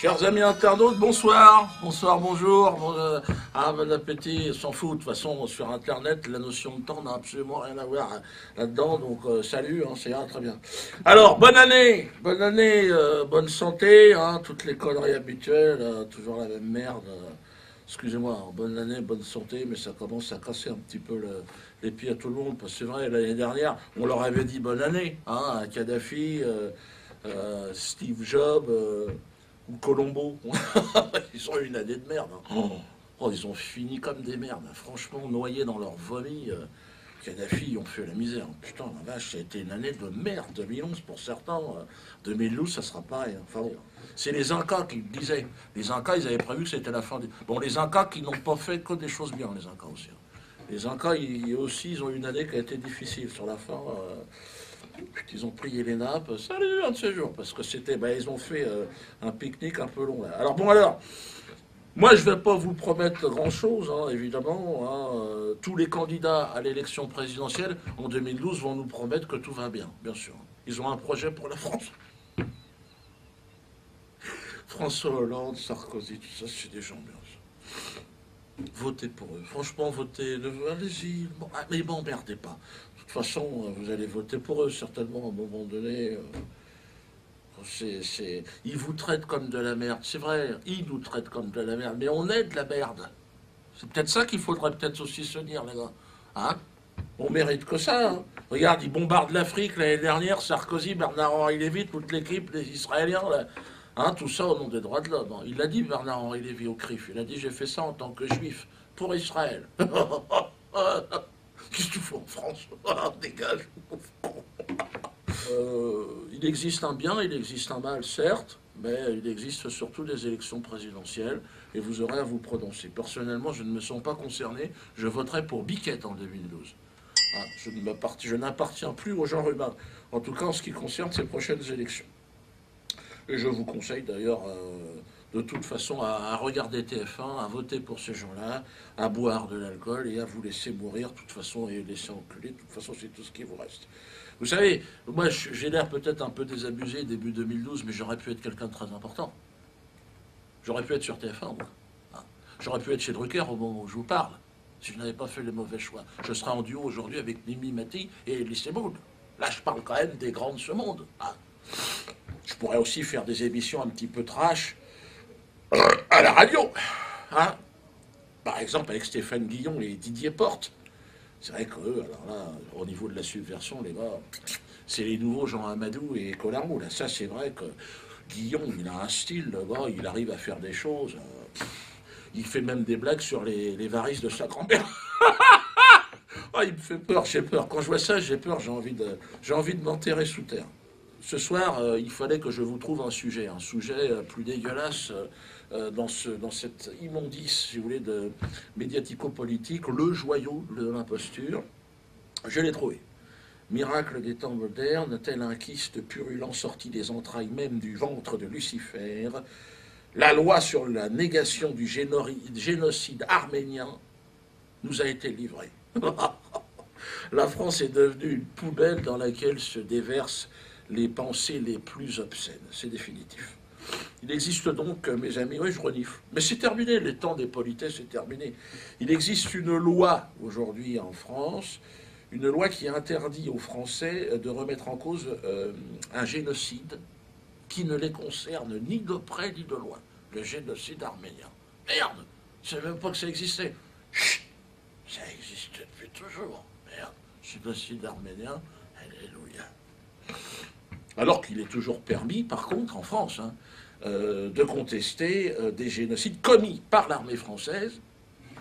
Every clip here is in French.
Chers amis internautes, bonsoir, bonsoir, bonjour, bon appétit, s'en fout, de toute façon, sur Internet, la notion de temps n'a absolument rien à voir là-dedans, donc salut, hein, c'est très bien. Alors, bonne année, bonne santé, hein, toutes les conneries habituelles, toujours la même merde, excusez-moi, hein, bonne année, bonne santé, mais ça commence à casser un petit peu les pieds à tout le monde, parce que c'est vrai, l'année dernière, on leur avait dit bonne année, hein, à Kadhafi, Steve Jobs, ou Colombo. Ils ont eu une année de merde. Hein. Oh, ils ont fini comme des merdes. Franchement, noyés dans leur vomi. Kadhafi, ils ont fait la misère. Putain, la vache, ça a été une année de merde. 2011 pour certains. 2012, ça sera pareil. Enfin bon. C'est les Incas qui le disaient. Les Incas, ils avaient prévu que c'était la fin des... Bon, les Incas qui n'ont pas fait que des choses bien, les Incas aussi. Les Incas, ils ont eu une année qui a été difficile sur la fin. Ils ont plié les nappes, salut, un de ces jours, parce que c'était, ils ont fait un pique-nique un peu long. Là. Alors moi je ne vais pas vous promettre grand-chose, hein, évidemment. Hein, tous les candidats à l'élection présidentielle en 2012 vont nous promettre que tout va bien, bien sûr. Ils ont un projet pour la France. François Hollande, Sarkozy, tout ça, c'est des gens bien. Votez pour eux. Franchement, votez, allez-y, mais m'emmerdez pas. De toute façon, vous allez voter pour eux, certainement, à un moment donné. Ils vous traitent comme de la merde, c'est vrai, ils nous traitent comme de la merde, mais on est de la merde. C'est peut-être ça qu'il faudrait peut-être aussi se dire, les gars. Hein, on mérite que ça. Hein. Regarde, ils bombardent l'Afrique l'année dernière, Sarkozy, Bernard-Henri Lévy, toute l'équipe, les Israéliens, là. Hein, tout ça au nom des droits de l'homme. Hein. Il l'a dit, Bernard-Henri Lévy, au CRIF. Il a dit, j'ai fait ça en tant que juif, pour Israël. Qu'est-ce que tu fais en France? Dégage. Il existe un bien, il existe un mal, certes, mais il existe surtout des élections présidentielles, et vous aurez à vous prononcer. Personnellement, je ne me sens pas concerné, je voterai pour Biquette en 2012. Hein, je n'appartiens plus au genre humain, en tout cas en ce qui concerne ces prochaines élections. Et je vous conseille d'ailleurs, de toute façon, à regarder TF1, à voter pour ces gens-là, à boire de l'alcool et à vous laisser mourir, de toute façon, et laisser enculer. De toute façon, c'est tout ce qui vous reste. Vous savez, moi, j'ai l'air peut-être un peu désabusé début 2012, mais j'aurais pu être quelqu'un de très important. J'aurais pu être sur TF1, moi. Hein. J'aurais pu être chez Drucker au moment où je vous parle, si je n'avais pas fait les mauvais choix. Je serais en duo aujourd'hui avec Mimi Mati et Elie Moon. Là, je parle quand même des grands de ce monde. Hein. Je pourrais aussi faire des émissions un petit peu trash à la radio. Hein, par exemple, avec Stéphane Guillon et Didier Porte. C'est vrai qu'eux, alors là, au niveau de la subversion, les gars, c'est les nouveaux Jean Amadou et Collarmou. Là, ça, c'est vrai que Guillon, il a un style, le gars, il arrive à faire des choses. Il fait même des blagues sur les varices de sa grand-mère. Oh, il me fait peur, j'ai peur. Quand je vois ça, j'ai peur, j'ai envie de m'enterrer sous terre. Ce soir, il fallait que je vous trouve un sujet plus dégueulasse dans cette immondice, si vous voulez, de médiatico-politique, le joyau de l'imposture. Je l'ai trouvé. Miracle des temps modernes, tel un kyste purulent sorti des entrailles même du ventre de Lucifer, la loi sur la négation du génocide arménien nous a été livrée. La France est devenue une poubelle dans laquelle se déversent les pensées les plus obscènes. C'est définitif. Il existe donc, mes amis, oui, je renifle, mais c'est terminé, les temps des politesses, c'est terminé. Il existe une loi aujourd'hui en France, une loi qui interdit aux Français de remettre en cause un génocide qui ne les concerne ni de près ni de loin. Le génocide arménien. Merde, je ne savais même pas que ça existait. Chut, ça existe depuis toujours. Merde, génocide arménien, alléluia. Alors qu'il est toujours permis, par contre, en France, hein, de contester des génocides commis par l'armée française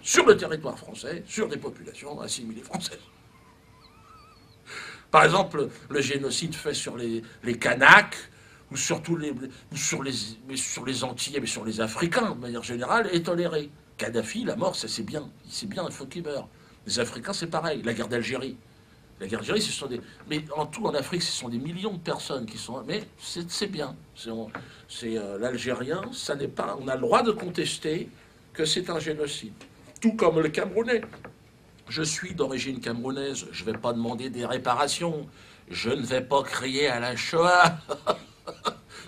sur le territoire français, sur des populations assimilées françaises. Par exemple, le génocide fait sur les Kanaks, ou sur les Antillais, mais sur les Africains, de manière générale, est toléré. Kadhafi, la mort, ça c'est bien. C'est bien, il faut qu'il meure. Les Africains, c'est pareil. La guerre d'Algérie. La guerre d'Algérie, ce sont des... Mais en tout, en Afrique, ce sont des millions de personnes qui sont... Mais c'est bien. L'Algérien, ça n'est pas... On a le droit de contester que c'est un génocide. Tout comme le Camerounais. Je suis d'origine camerounaise. Je ne vais pas demander des réparations. Je ne vais pas crier à la Shoah.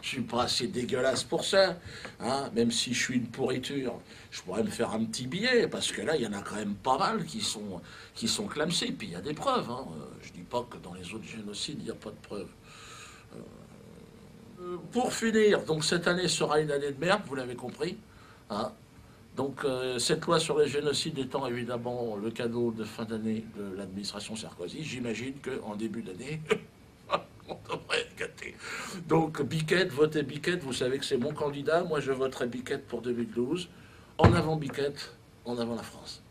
Je suis pas assez dégueulasse pour ça. Hein. Même si je suis une pourriture, je pourrais me faire un petit billet, parce que là, il y en a quand même pas mal qui sont clamsés. Puis il y a des preuves. Hein. Je dis pas que dans les autres génocides, il n'y a pas de preuves. Pour finir, donc cette année sera une année de merde, vous l'avez compris. Hein. Donc cette loi sur les génocides étant évidemment le cadeau de fin d'année de l'administration Sarkozy, j'imagine qu'en début d'année, on devrait être gâté. Donc Biquette, votez Biquette, vous savez que c'est mon candidat, moi je voterai Biquette pour 2012. En avant Biquette, en avant la France.